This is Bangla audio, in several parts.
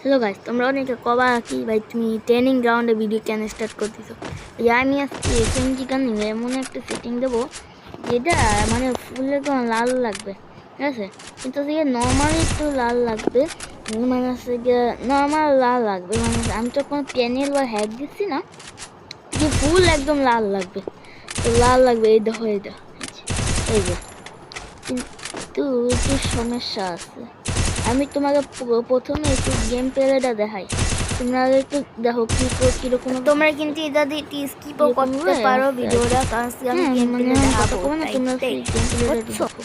হ্যালো গাইস, তোমরা অনেকে কবা কি ভাই তুমি ট্রেনিং গ্রাউন্ডে ভিডিও কেন স্টার্ট করতেছো? আমি আজকে এসএমজি গানে এমন একটা সেটিং দেবো যেটা মানে ফুল একদম লাল লাগবে, ঠিক আছে? কিন্তু আজকে নর্মালি একটু লাল লাগবে, মানে হচ্ছে গিয়ে নর্মাল লাল লাগবে, মানে আমি তো কোনো প্যানেল বা হ্যাক দিচ্ছি না যে ফুল একদম লাল লাগবে। তো লাল লাগবে, এই দেখো এইটা, এই যে। কিন্তু একটু সমস্যা আছে। আমি তোমাকে প্রথমে একটু গেম প্লেটা দেখাই, তোমরা একটু দেখো কিরকম। তোমরা কিন্তু এটা দিয়ে স্কিপও করতে পারো ভিডিওটা, কারণ আমি গেম প্লে দেখাবো। তোমরা সেই গেম প্লেটা দেখো।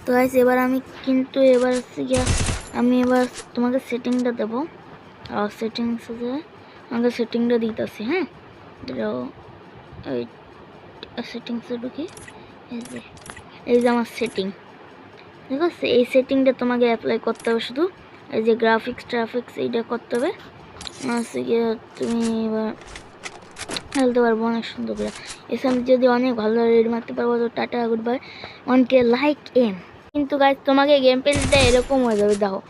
তো গাইস এবার আমি কিন্তু এবার হচ্ছে গিয়ে আমি এবার তোমাকে সেটিংটা দেবো। আর সেটিংসে আমাকে সেটিংটা দিতেছি, হ্যাঁ। এই সেটিংসে ঢুকি, এই যে আমার সেটিং, ঠিক আছে? এই সেটিংটা তোমাকে অ্যাপ্লাই করতে হবে শুধু। এই যে ট্রাফিক্স এইটা করতে হবে। হচ্ছে গিয়ে তুমি এবার খেলতে পারবো অনেক সুন্দর করে। এসে আমি যদি অনেক ভালো রেড মারতে পারবো তো টাটা গুড বাই, অনকে লাইক এম। কিন্তু গাইস তোমাকে গেম প্লেটা এরকম হয়ে যাবে, দেখো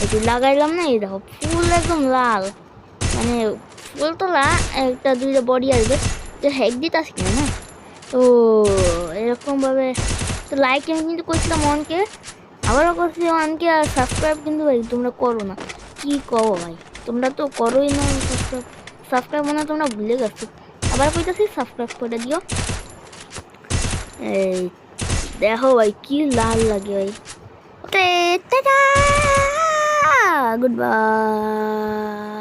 একটু লাগাইলাম না, এই দেখো ফুল একদম লাল, মানে ফুল তো একটা দুইটা বডি আসবে, তো হ্যাক দিতে আসি না। তো এরকমভাবে তো লাইক আমি কিন্তু করছিলাম অনকে, আবারও করছি অনকে। আর সাবস্ক্রাইব কিন্তু ভাই তোমরা করো না, কি করো ভাই, তোমরা তো করোই না সাবস্ক্রাইব মনে তোমরা ভুলে গেছো। আবার কইতাছি সাবস্ক্রাইব করে দিও। এই দেখো ভাই কি লাল লাগে ভাই। ওকে টাটা গুড বাই।